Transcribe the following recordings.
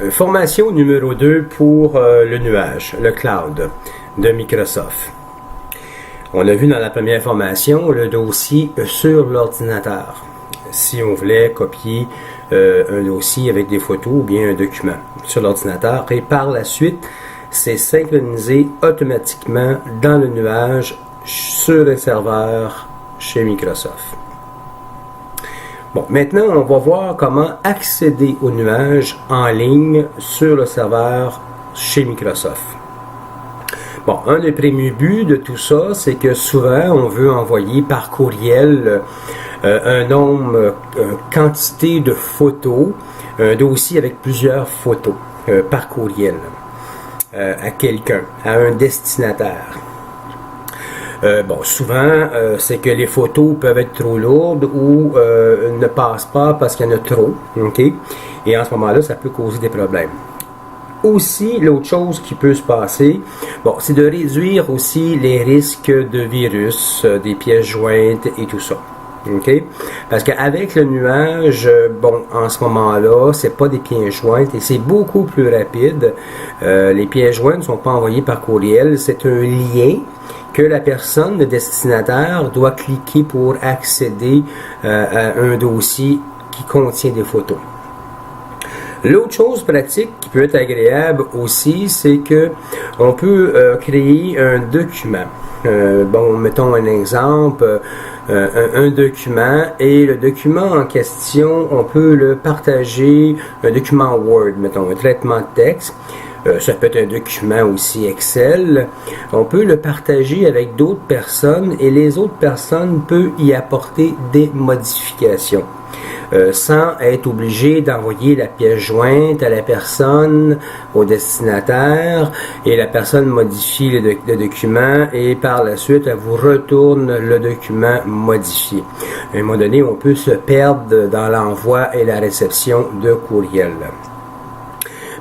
Formation numéro 2 pour le nuage, le cloud de Microsoft. On a vu dans la première formation le dossier sur l'ordinateur. Si on voulait copier un dossier avec des photos ou bien un document sur l'ordinateur, et par la suite, c'est synchronisé automatiquement dans le nuage sur un serveur chez Microsoft. Bon, maintenant, on va voir comment accéder au nuage en ligne sur le serveur chez Microsoft. Bon, un des premiers buts de tout ça, c'est que souvent, on veut envoyer par courriel un nombre, une quantité de photos, un dossier avec plusieurs photos par courriel à quelqu'un, à un destinataire. Souvent, c'est que les photos peuvent être trop lourdes ou ne passent pas parce qu'il y en a trop, ok? Et en ce moment-là, ça peut causer des problèmes. Aussi, l'autre chose qui peut se passer, c'est de réduire aussi les risques de virus, des pièces jointes et tout ça. Okay? Parce qu'avec le nuage, en ce moment-là, c'est pas des pièces jointes et c'est beaucoup plus rapide. Les pièces jointes ne sont pas envoyées par courriel, c'est un lien que la personne, le destinataire, doit cliquer pour accéder à un dossier qui contient des photos. L'autre chose pratique qui peut être agréable aussi, c'est que on peut créer un document. Mettons un exemple, un document, et le document en question, on peut le partager, un document Word, mettons, un traitement de texte. Ça peut être un document aussi Excel. On peut le partager avec d'autres personnes et les autres personnes peuvent y apporter des modifications. Sans être obligé d'envoyer la pièce jointe à la personne, au destinataire, et la personne modifie le document et par la suite, elle vous retourne le document modifié. À un moment donné, on peut se perdre dans l'envoi et la réception de courriel.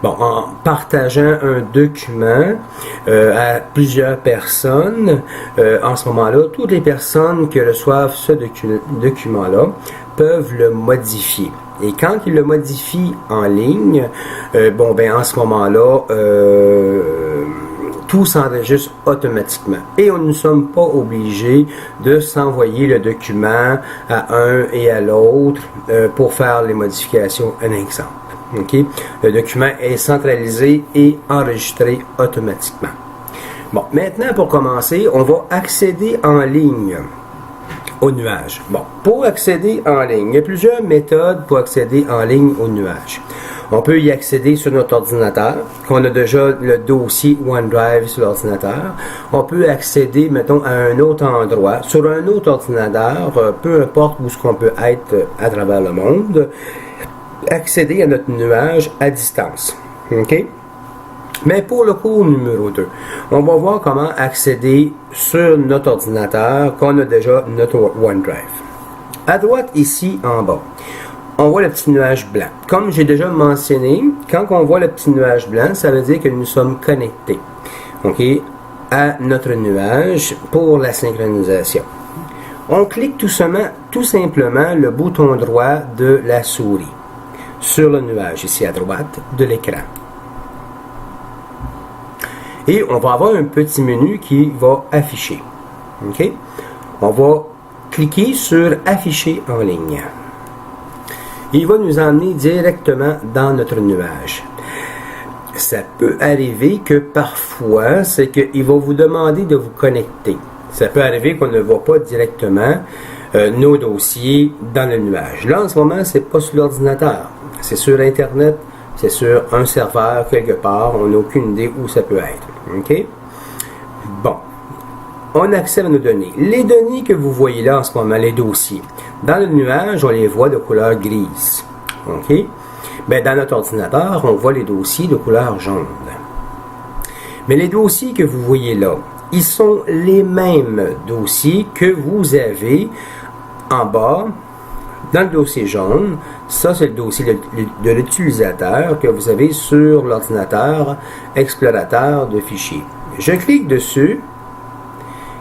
En partageant un document à plusieurs personnes, en ce moment-là, toutes les personnes qui reçoivent ce document-là peuvent le modifier. Et quand ils le modifient en ligne, en ce moment-là, tout s'enregistre automatiquement. Et nous ne sommes pas obligés de s'envoyer le document à un et à l'autre pour faire les modifications. Un exemple. Okay? Le document est centralisé et enregistré automatiquement. Maintenant, pour commencer, on va accéder en ligne au nuage. Pour accéder en ligne, il y a plusieurs méthodes pour accéder en ligne au nuage. On peut y accéder sur notre ordinateur, qu'on a déjà le dossier OneDrive sur l'ordinateur. On peut accéder, mettons, à un autre endroit, sur un autre ordinateur, peu importe où ce qu'on peut être à travers le monde, accéder à notre nuage à distance. OK? Mais pour le cours numéro 2, on va voir comment accéder sur notre ordinateur qu'on a déjà notre OneDrive. À droite, ici, en bas, on voit le petit nuage blanc. Comme j'ai déjà mentionné, quand on voit le petit nuage blanc, ça veut dire que nous sommes connectés, OK, à notre nuage pour la synchronisation. On clique tout simplement le bouton droit de la souris sur le nuage, ici à droite de l'écran. Et on va avoir un petit menu qui va afficher. OK? On va cliquer sur Afficher en ligne. Il va nous emmener directement dans notre nuage. Ça peut arriver que parfois, c'est qu'il va vous demander de vous connecter. Ça peut arriver qu'on ne voit pas directement nos dossiers dans le nuage. Là, en ce moment, c'est pas sur l'ordinateur. C'est sur Internet, c'est sur un serveur quelque part. On n'a aucune idée où ça peut être. OK? On accède à nos données. Les données que vous voyez là en ce moment, les dossiers, dans le nuage, on les voit de couleur grise. OK? Dans notre ordinateur, on voit les dossiers de couleur jaune. Mais les dossiers que vous voyez là, ils sont les mêmes dossiers que vous avez en bas, dans le dossier jaune. Ça, c'est le dossier de l'utilisateur que vous avez sur l'ordinateur explorateur de fichiers. Je clique dessus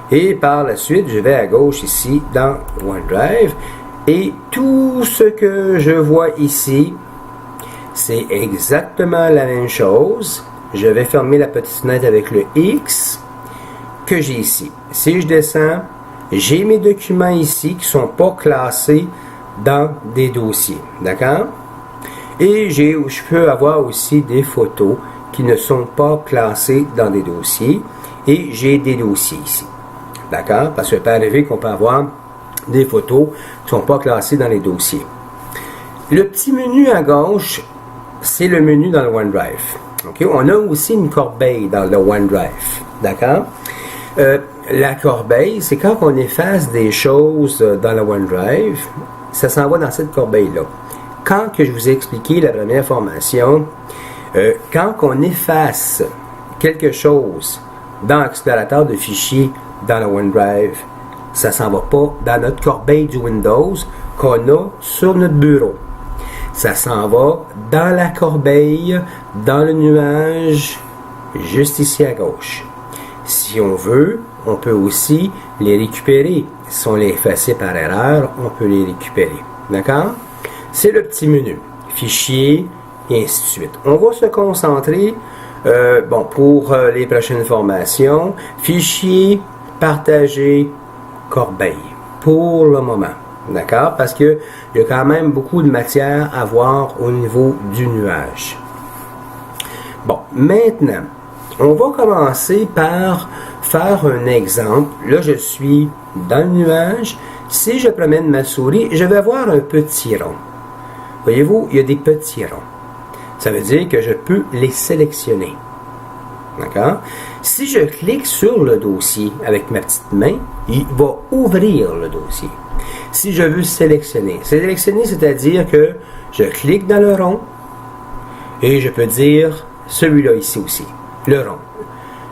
et par la suite, je vais à gauche ici dans OneDrive et tout ce que je vois ici, c'est exactement la même chose. Je vais fermer la petite fenêtre avec le X que j'ai ici. Si je descends, j'ai mes documents ici qui ne sont pas classés dans des dossiers. D'accord? Et je peux avoir aussi des photos qui ne sont pas classées dans des dossiers. Et j'ai des dossiers ici. D'accord? Parce que ça peut arriver qu'on peut avoir des photos qui ne sont pas classées dans les dossiers. Le petit menu à gauche, c'est le menu dans le OneDrive. Okay? On a aussi une corbeille dans le OneDrive. D'accord? La corbeille, c'est quand on efface des choses dans le OneDrive, ça s'en va dans cette corbeille-là. Quand que je vous ai expliqué la première formation, quand on efface quelque chose dans l'accélérateur de fichiers dans le OneDrive, ça ne s'en va pas dans notre corbeille du Windows qu'on a sur notre bureau. Ça s'en va dans la corbeille, dans le nuage, juste ici à gauche. Si on veut, on peut aussi les récupérer. Si on les efface par erreur, on peut les récupérer. D'accord? C'est le petit menu. Fichier, et ainsi de suite. On va se concentrer, pour les prochaines formations, fichier, partager, corbeille. Pour le moment. D'accord? Parce qu'il y a quand même beaucoup de matière à voir au niveau du nuage. Bon, maintenant, on va commencer par faire un exemple. Là, je suis dans le nuage. Si je promène ma souris, je vais voir un petit rond. Voyez-vous, il y a des petits ronds. Ça veut dire que je peux les sélectionner. D'accord? Si je clique sur le dossier avec ma petite main, il va ouvrir le dossier. Si je veux sélectionner, c'est-à-dire que je clique dans le rond et je peux dire celui-là ici aussi, le rond.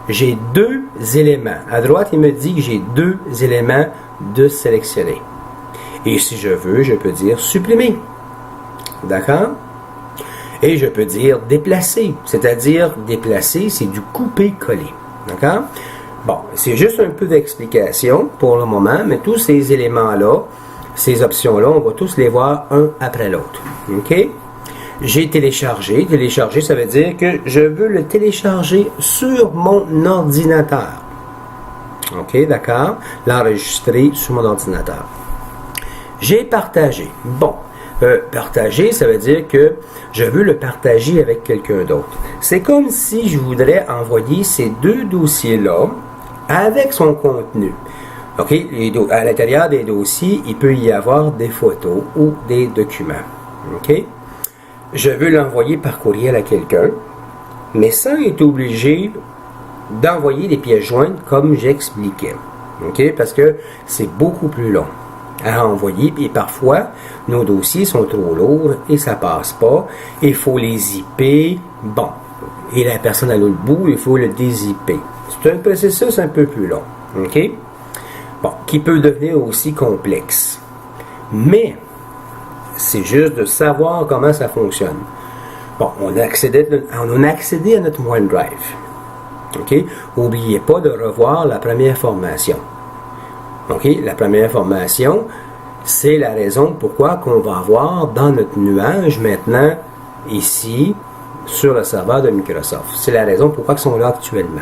J'ai deux éléments. À droite, il me dit que j'ai deux éléments de sélectionner. Et si je veux, je peux dire supprimer. D'accord? Et je peux dire déplacer. C'est-à-dire déplacer, c'est du couper-coller. D'accord? Bon, c'est juste un peu d'explication pour le moment, mais tous ces éléments-là, ces options-là, on va tous les voir un après l'autre. OK? J'ai téléchargé. Télécharger, ça veut dire que je veux le télécharger sur mon ordinateur. OK, d'accord? L'enregistrer sur mon ordinateur. J'ai partagé. Bon, partager, ça veut dire que je veux le partager avec quelqu'un d'autre. C'est comme si je voudrais envoyer ces deux dossiers-là avec son contenu. OK? À l'intérieur des dossiers, il peut y avoir des photos ou des documents. OK? Je veux l'envoyer par courriel à quelqu'un, mais sans être obligé d'envoyer des pièces jointes comme j'expliquais. OK? Parce que c'est beaucoup plus long à envoyer, et parfois, nos dossiers sont trop lourds et ça passe pas. Il faut les zipper. Bon. Et la personne à l'autre bout, il faut le dézipper. C'est un processus un peu plus long. OK? Bon, qui peut devenir aussi complexe. Mais, c'est juste de savoir comment ça fonctionne. Bon, on a accédé à notre OneDrive. OK? N'oubliez pas de revoir la première formation. OK? La première formation, c'est la raison pourquoi qu'on va avoir dans notre nuage maintenant, ici, sur le serveur de Microsoft. C'est la raison pourquoi ils sont là actuellement.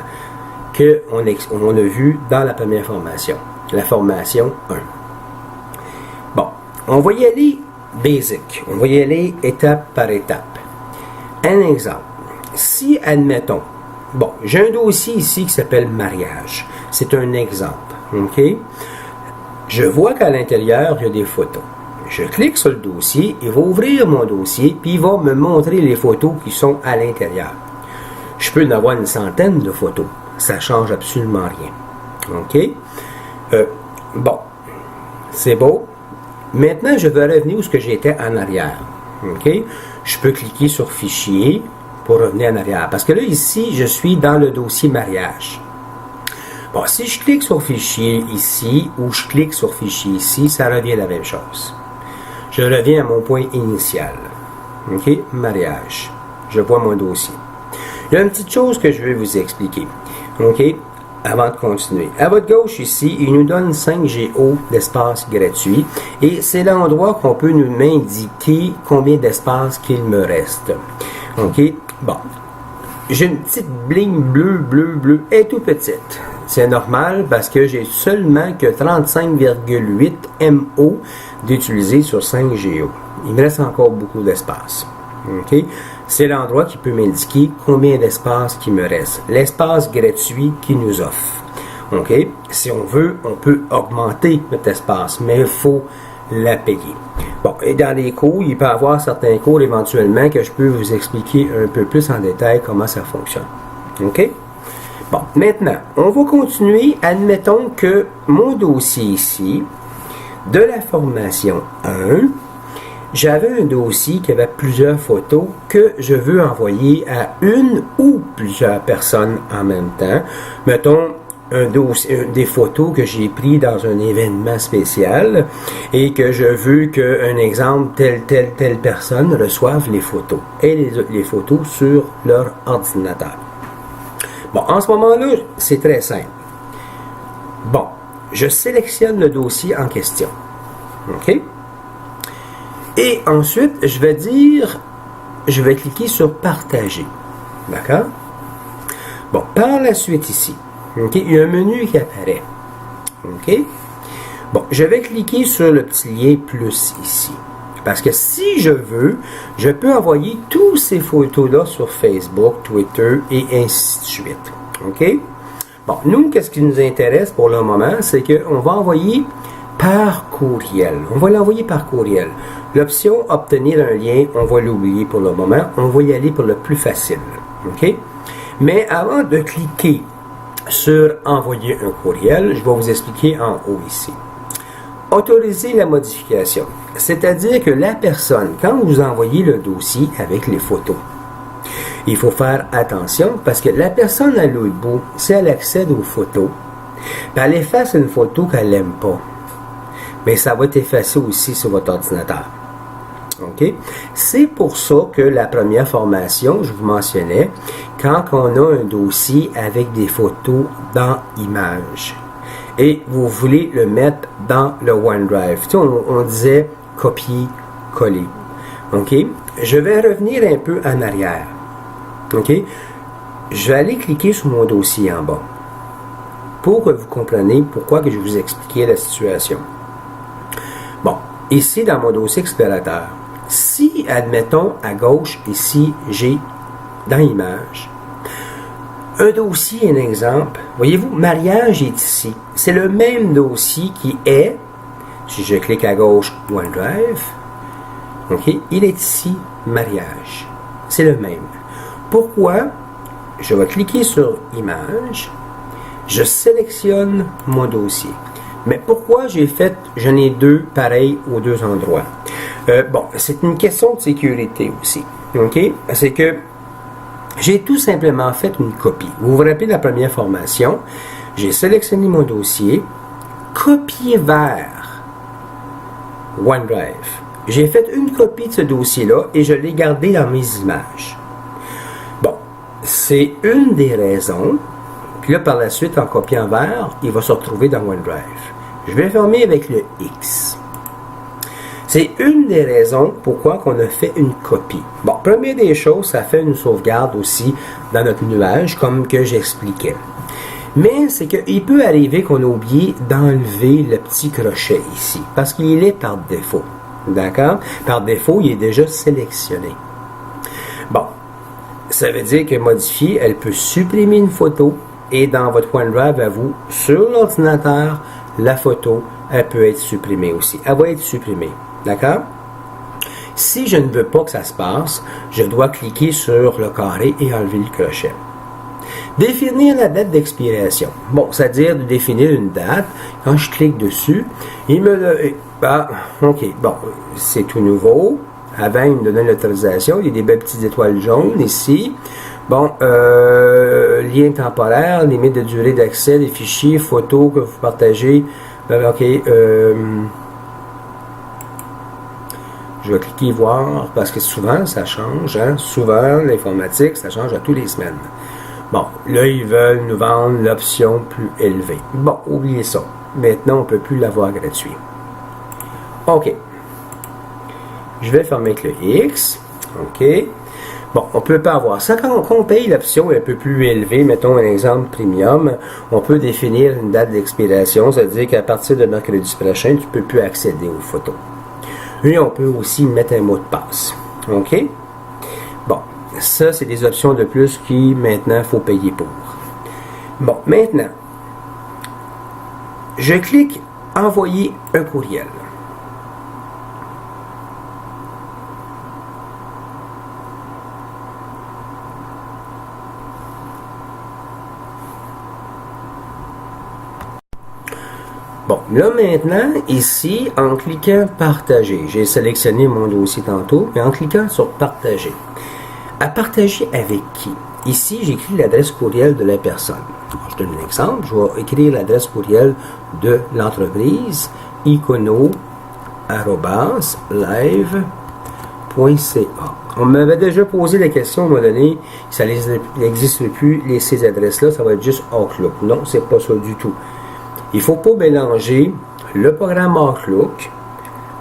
On a vu dans la première formation. La formation 1. Bon, on va y aller basic. On va y aller étape par étape. Un exemple. Si, admettons, bon, j'ai un dossier ici qui s'appelle mariage. C'est un exemple. OK? Je vois qu'à l'intérieur, il y a des photos. Je clique sur le dossier, il va ouvrir mon dossier, puis il va me montrer les photos qui sont à l'intérieur. Je peux en avoir une centaine de photos. Ça ne change absolument rien. OK? Bon. C'est beau. Maintenant, je veux revenir où j'étais en arrière. OK? Je peux cliquer sur Fichier pour revenir en arrière. Parce que là, ici, je suis dans le dossier mariage. Bon, si je clique sur Fichier ici ou je clique sur Fichier ici, ça revient à la même chose. Je reviens à mon point initial. OK? Mariage. Je vois mon dossier. Il y a une petite chose que je vais vous expliquer. OK? avant de continuer. À votre gauche ici, il nous donne 5 Go d'espace gratuit et c'est l'endroit qu'on peut nous m'indiquer combien d'espace qu'il me reste. OK? Bon. J'ai une petite bling bleu, elle est tout petite. C'est normal parce que j'ai seulement que 35,8 MO d'utiliser sur 5 Go. Il me reste encore beaucoup d'espace. OK? C'est l'endroit qui peut m'indiquer combien d'espace qui me reste. L'espace gratuit qu'il nous offre. OK? Si on veut, on peut augmenter notre espace, mais il faut la payer. Bon, et dans les cours, il peut y avoir certains cours éventuellement que je peux vous expliquer un peu plus en détail comment ça fonctionne. OK? Bon, maintenant, on va continuer. Admettons que mon dossier ici, de la formation 1, j'avais un dossier qui avait plusieurs photos que je veux envoyer à une ou plusieurs personnes en même temps. Mettons, un dossier, des photos que j'ai prises dans un événement spécial et que je veux qu'un exemple, telle personne reçoive les photos et les photos sur leur ordinateur. Bon, en ce moment-là, c'est très simple. Bon, je sélectionne le dossier en question. OK? Et ensuite, je vais cliquer sur partager. D'accord? Bon, par la suite ici, OK, il y a un menu qui apparaît. OK? Bon, je vais cliquer sur le petit lien plus ici. Parce que si je veux, je peux envoyer toutes ces photos-là sur Facebook, Twitter et ainsi de suite. OK? Bon, nous, qu'est-ce qui nous intéresse pour le moment, c'est qu'on va envoyer par courriel. On va l'envoyer par courriel. L'option « Obtenir un lien », on va l'oublier pour le moment. On va y aller pour le plus facile. OK? Mais avant de cliquer sur « Envoyer un courriel », je vais vous expliquer en haut ici. Autoriser la modification. C'est-à-dire que la personne, quand vous envoyez le dossier avec les photos, il faut faire attention parce que la personne à l'autre bout, si elle accède aux photos, puis elle efface une photo qu'elle n'aime pas, mais ça va être effacé aussi sur votre ordinateur. OK? C'est pour ça que la première formation, je vous mentionnais, quand on a un dossier avec des photos dans Images et vous voulez le mettre dans le OneDrive. Tu sais, on disait copier-coller. OK? Je vais revenir un peu en arrière. OK? Je vais aller cliquer sur mon dossier en bas pour que vous compreniez pourquoi que je vous expliquais la situation. Bon, ici dans mon dossier explorateur, si, admettons, à gauche, ici, j'ai dans Images, un dossier, un exemple, voyez-vous, mariage est ici. C'est le même dossier qui est, si je clique à gauche, OneDrive, OK, il est ici, mariage. C'est le même. Pourquoi? Je vais cliquer sur Images, je sélectionne mon dossier. Mais pourquoi j'en ai deux pareils aux deux endroits? Bon, c'est une question de sécurité aussi. OK? C'est que j'ai tout simplement fait une copie. Vous vous rappelez de la première formation? J'ai sélectionné mon dossier, copié vers OneDrive. J'ai fait une copie de ce dossier-là et je l'ai gardé dans mes images. Bon, c'est une des raisons. Puis là, par la suite, en copiant vers, il va se retrouver dans OneDrive. Je vais fermer avec le X. C'est une des raisons pourquoi on a fait une copie. Bon, première des choses, ça fait une sauvegarde aussi dans notre nuage, comme que j'expliquais. Mais c'est qu'il peut arriver qu'on a oublié d'enlever le petit crochet ici, parce qu'il est par défaut. D'accord? Par défaut, il est déjà sélectionné. Bon, ça veut dire que modifier, elle peut supprimer une photo, et dans votre OneDrive à vous, sur l'ordinateur, la photo, elle peut être supprimée aussi. Elle va être supprimée. D'accord? Si je ne veux pas que ça se passe, je dois cliquer sur le carré et enlever le crochet. Définir la date d'expiration. Bon, c'est-à-dire de définir une date. Quand je clique dessus, il me le... Ah, OK. Bon, c'est tout nouveau. Avant, il me donnait l'autorisation. Il y a des belles petites étoiles jaunes ici. Bon, lien temporaire, limite de durée d'accès, les fichiers, photos que vous partagez. OK. Je vais cliquer voir parce que souvent ça change. Hein? Souvent, l'informatique, ça change à tous les semaines. Bon, là, ils veulent nous vendre l'option plus élevée. Bon, oubliez ça. Maintenant, on ne peut plus l'avoir gratuit. OK. Je vais fermer avec le X. OK. Bon, on ne peut pas avoir ça. Quand on paye l'option un peu plus élevée, mettons un exemple premium, on peut définir une date d'expiration, c'est-à-dire qu'à partir de mercredi prochain, tu ne peux plus accéder aux photos. Et on peut aussi mettre un mot de passe. OK? Bon, ça, c'est des options de plus qui, maintenant, il faut payer pour. Bon, maintenant, je clique « Envoyer un courriel ». Bon, là maintenant, ici, en cliquant « Partager », j'ai sélectionné mon dossier tantôt, mais en cliquant sur « Partager », à partager avec qui? Ici, j'écris l'adresse courriel de la personne. Je donne un exemple, je vais écrire l'adresse courriel de l'entreprise, icono@live.ca. On m'avait déjà posé la question à un moment donné, ça n'existe plus, ces adresses-là, ça va être juste Outlook. Non, c'est pas ça du tout. Il ne faut pas mélanger le programme Outlook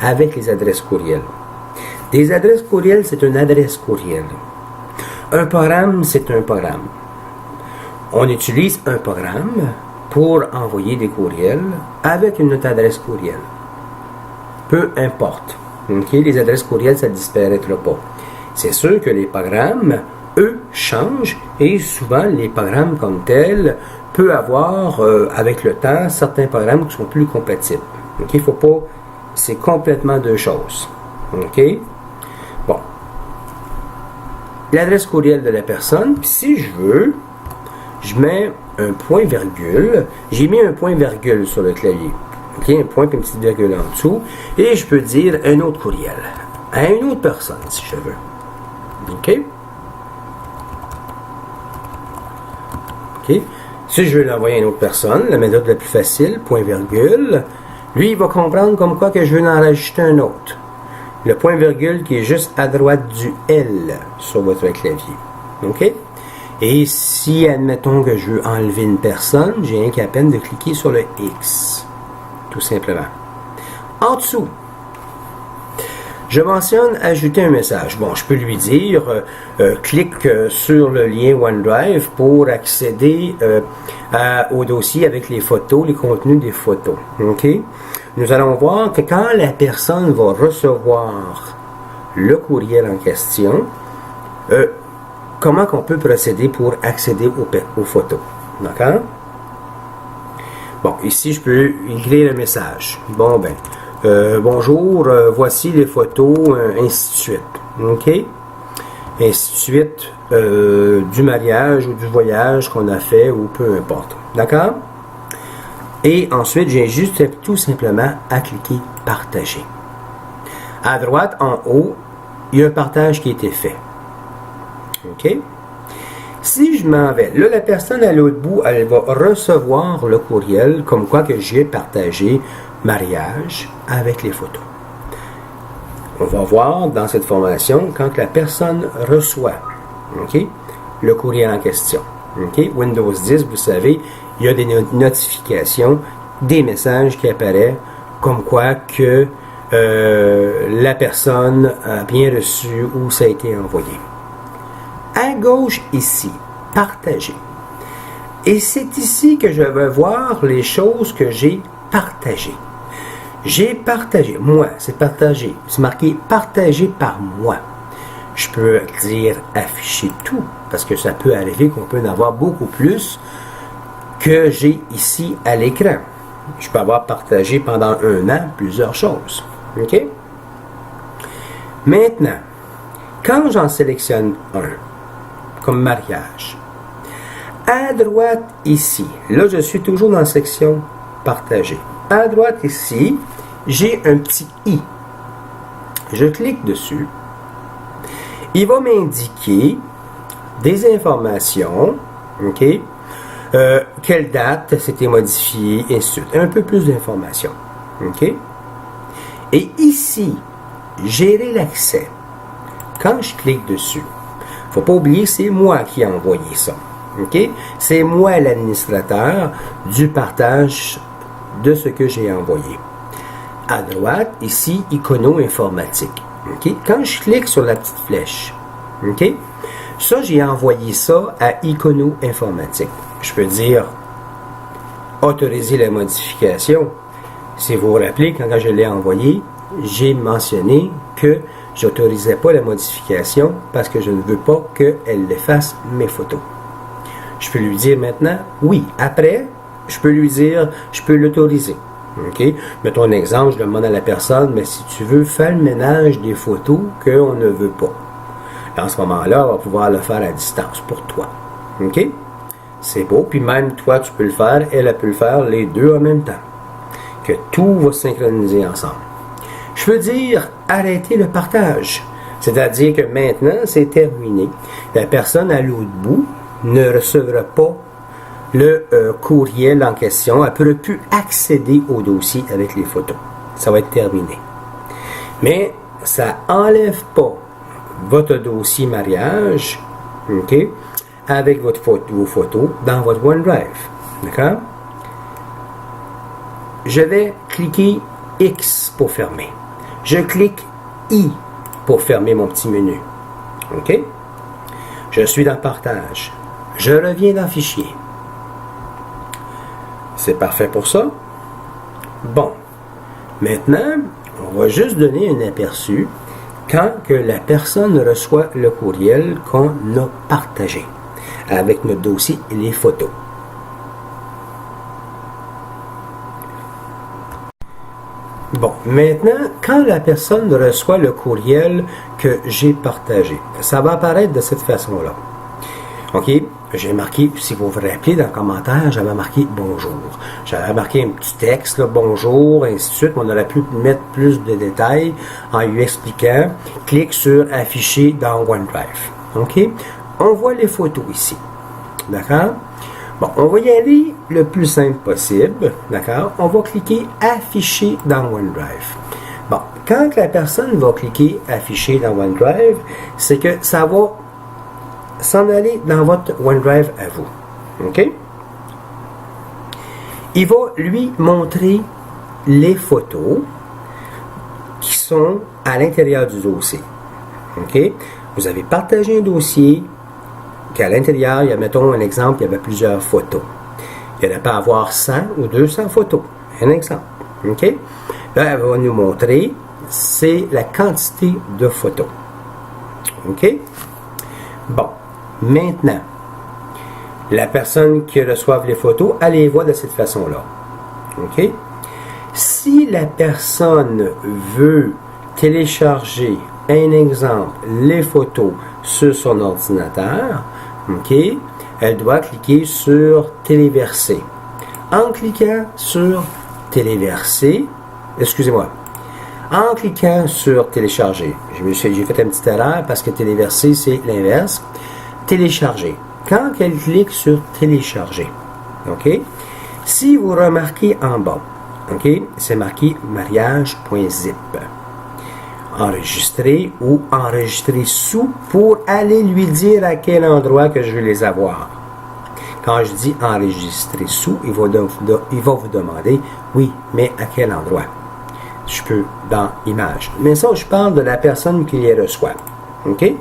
avec les adresses courriel. Des adresses courriel, c'est une adresse courriel. Un programme, c'est un programme. On utilise un programme pour envoyer des courriels avec une autre adresse courriel. Peu importe. Okay? Les adresses courriel, ça ne disparaîtra pas. C'est sûr que les programmes, eux, changent et souvent les programmes comme tels peuvent avoir, avec le temps, certains programmes qui sont plus compatibles. Okay? Faut pas... C'est complètement deux choses. OK? Bon. L'adresse courriel de la personne, puis si je veux, je mets un point-virgule. J'ai mis un point-virgule sur le clavier. OK? Un point et une petite virgule en dessous. Et je peux dire un autre courriel. À une autre personne, si je veux. OK? OK? Si je veux l'envoyer à une autre personne, la méthode la plus facile, point-virgule, lui, il va comprendre comme quoi que je veux en rajouter un autre. Le point-virgule qui est juste à droite du L sur votre clavier. OK? Et si, admettons que je veux enlever une personne, j'ai rien qu'à peine de cliquer sur le X. Tout simplement. En dessous, je mentionne ajouter un message. Bon, je peux lui dire, clique sur le lien OneDrive pour accéder au dossier avec les photos, les contenus des photos. OK? Nous allons voir que quand la personne va recevoir le courriel en question, comment qu'on peut procéder pour accéder aux photos. D'accord? Bon, ici, je peux écrire le message. Bon, ben, bonjour, voici les photos, ainsi de suite. OK? Ainsi de suite, du mariage ou du voyage qu'on a fait ou peu importe. D'accord? Et ensuite, j'ai juste tout simplement à cliquer partager. À droite, en haut, il y a un partage qui a été fait. OK? Si je m'en vais, là, la personne à l'autre bout, elle va recevoir le courriel comme quoi que j'ai partagé mariage avec les photos. On va voir dans cette formation quand la personne reçoit, OK, le courriel en question. OK? Windows 10, vous savez, il y a des notifications, des messages qui apparaissent comme quoi que la personne a bien reçu ou ça a été envoyé. À gauche, ici, partager. Et c'est ici que je vais voir les choses que j'ai partagées. J'ai partagé. Moi, c'est partagé. C'est marqué partagé par moi. Je peux dire afficher tout, parce que ça peut arriver qu'on peut en avoir beaucoup plus que j'ai ici à l'écran. Je peux avoir partagé pendant un an plusieurs choses. OK? Maintenant, quand j'en sélectionne un, comme mariage, à droite ici, là je suis toujours dans la section partager. À droite ici, j'ai un petit i. Je clique dessus. Il va m'indiquer des informations, OK? Quelle date c'était modifié, et ainsi de suite. Un peu plus d'informations. OK? Et ici, gérer l'accès. Quand je clique dessus, il ne faut pas oublier, c'est moi qui ai envoyé ça. OK? C'est moi l'administrateur du partage de ce que j'ai envoyé. À droite, ici, icono informatique. OK? Quand je clique sur la petite flèche, OK? Ça, j'ai envoyé ça à icono informatique. Je peux dire autoriser la modification. Si vous vous rappelez, quand je l'ai envoyé, j'ai mentionné que j'autorisais pas la modification parce que je ne veux pas qu'elle efface mes photos. Je peux lui dire maintenant oui. Après, je peux lui dire, je peux l'autoriser. OK? Mettons un exemple, je demande à la personne, mais si tu veux, fais le ménage des photos qu'on ne veut pas. Dans ce moment-là, on va pouvoir le faire à distance pour toi. OK? C'est beau. Puis même toi, tu peux le faire, elle peut le faire, les deux en même temps. Que tout va se synchroniser ensemble. Je veux dire, arrêter le partage. C'est-à-dire que maintenant, c'est terminé. La personne à l'autre bout ne recevra pas le courriel en question. Elle ne pourra plus accéder au dossier avec les photos. Ça va être terminé. Mais ça n'enlève pas votre dossier mariage, OK, avec vos photos dans votre OneDrive. D'accord? Je vais cliquer X pour fermer. Je clique I pour fermer mon petit menu. OK? Je suis dans Partage. Je reviens dans Fichier. C'est parfait pour ça. Bon. Maintenant, on va juste donner un aperçu quand que la personne reçoit le courriel qu'on a partagé avec notre dossier et les photos. Bon, maintenant, quand la personne reçoit le courriel que j'ai partagé, ça va apparaître de cette façon-là. OK? J'ai marqué, si vous vous rappelez, dans le commentaire, j'avais marqué bonjour. J'avais marqué un petit texte, là, bonjour, ainsi de suite. On aurait pu mettre plus de détails en lui expliquant. Clique sur afficher dans OneDrive. OK? On voit les photos ici. D'accord? Bon, on va y aller le plus simple possible. D'accord? On va cliquer afficher dans OneDrive. Bon, quand la personne va cliquer afficher dans OneDrive, c'est que ça va s'en aller dans votre OneDrive à vous. OK? Il va lui montrer les photos qui sont à l'intérieur du dossier. OK? Vous avez partagé un dossier qu'à l'intérieur, il y a, mettons un exemple, il y avait plusieurs photos. Il n'y aurait pas à avoir 100 ou 200 photos. Un exemple. OK? Là, elle va nous montrer, c'est la quantité de photos. OK? Bon. Maintenant, la personne qui reçoit les photos, elle les voit de cette façon-là. OK? Si la personne veut télécharger, un exemple, les photos sur son ordinateur, OK, elle doit cliquer sur Téléverser. En cliquant sur Téléverser, excusez-moi, en cliquant sur Télécharger, j'ai fait une petite erreur parce que Téléverser, c'est l'inverse. Télécharger. Quand elle clique sur Télécharger, OK? Si vous remarquez en bas, OK, c'est marqué mariage.zip. Enregistrer ou enregistrer sous pour aller lui dire à quel endroit que je veux les avoir. Quand je dis enregistrer sous, il va vous demander, oui, mais à quel endroit? Je peux dans Images. Mais ça, je parle de la personne qui les reçoit. OK?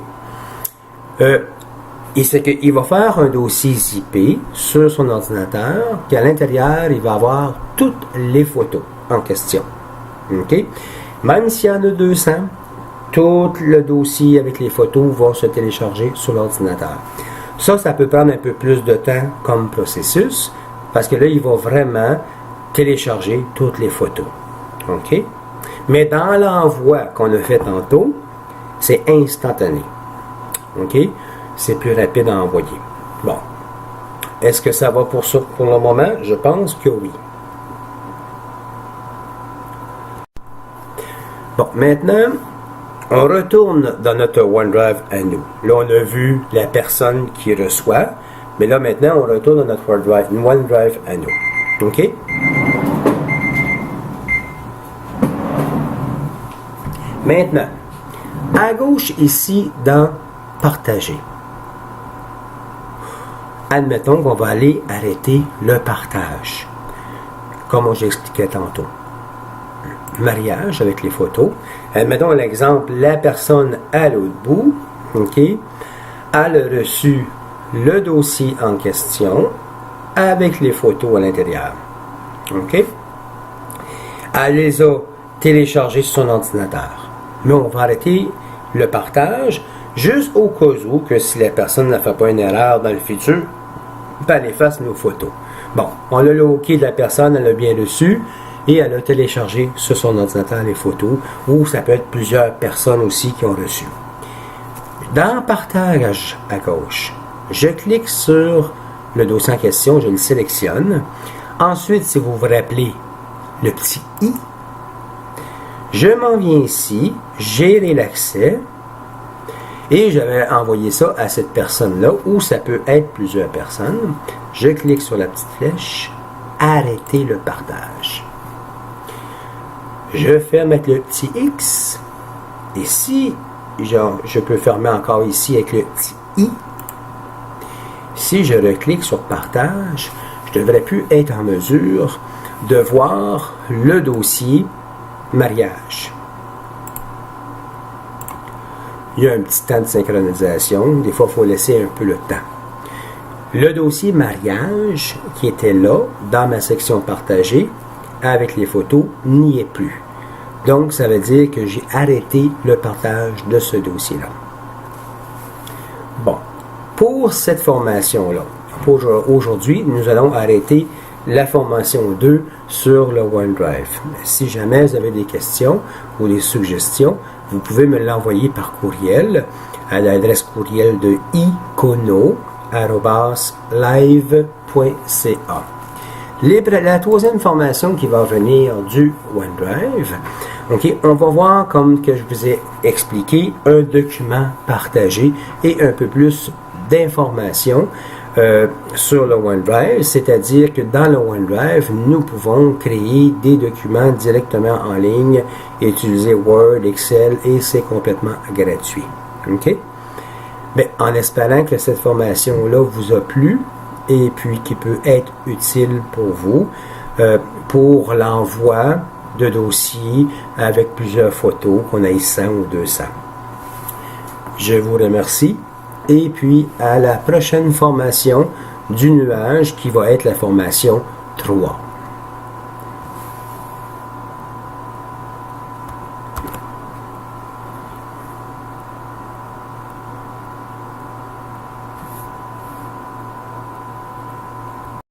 Et c'est qu'il va faire un dossier zippé sur son ordinateur, puis à l'intérieur, il va avoir toutes les photos en question. OK? Même s'il y en a 200, tout le dossier avec les photos va se télécharger sur l'ordinateur. Ça peut prendre un peu plus de temps comme processus, parce que là, il va vraiment télécharger toutes les photos. OK? Mais dans l'envoi qu'on a fait tantôt, c'est instantané. OK? C'est plus rapide à envoyer. Bon. Est-ce que ça va pour ça pour le moment? Je pense que oui. Bon, maintenant, on retourne dans notre OneDrive à nous. Là, on a vu la personne qui reçoit, mais là, maintenant, on retourne dans notre OneDrive à nous. OK? Maintenant, à gauche ici, dans Partager. admettons qu'on va aller arrêter le partage, comme j'expliquais tantôt. Mariage avec les photos. Admettons l'exemple, la personne à l'autre bout, OK, a reçu le dossier en question avec les photos à l'intérieur. OK? Elle les a téléchargées sur son ordinateur. Mais on va arrêter le partage juste au cas où que si la personne ne fait pas une erreur dans le futur, elle efface nos photos. Bon, on a le OK de la personne, elle a bien reçu et elle a téléchargé sur son ordinateur les photos, ou ça peut être plusieurs personnes aussi qui ont reçu. Dans Partage à gauche, je clique sur le dossier en question, je le sélectionne. Ensuite, si vous vous rappelez, le petit I, je m'en viens ici, gérer l'accès, et je vais envoyer ça à cette personne-là, ou ça peut être plusieurs personnes. Je clique sur la petite flèche, arrêter le partage. Je ferme avec le petit X, et si je peux fermer encore ici avec le petit I, si je reclique sur partage, je ne devrais plus être en mesure de voir le dossier mariage. Il y a un petit temps de synchronisation. Des fois, il faut laisser un peu le temps. Le dossier mariage qui était là, dans ma section partagée, avec les photos, n'y est plus. Donc, ça veut dire que j'ai arrêté le partage de ce dossier-là. Bon. Pour cette formation-là, pour aujourd'hui, nous allons arrêter la formation 2 sur le OneDrive. Si jamais vous avez des questions ou des suggestions, vous pouvez me l'envoyer par courriel à l'adresse courriel de icono@live.ca. La troisième formation qui va venir du OneDrive, okay, on va voir, comme que je vous ai expliqué, un document partagé et un peu plus d'informations sur le OneDrive, c'est-à-dire que dans le OneDrive, nous pouvons créer des documents directement en ligne, utiliser Word, Excel, et c'est complètement gratuit. OK? Mais en espérant que cette formation-là vous a plu, et puis qui peut être utile pour vous, pour l'envoi de dossiers avec plusieurs photos, qu'on ait 100 ou 200. Je vous remercie. Et puis, à la prochaine formation du nuage qui va être la formation 3.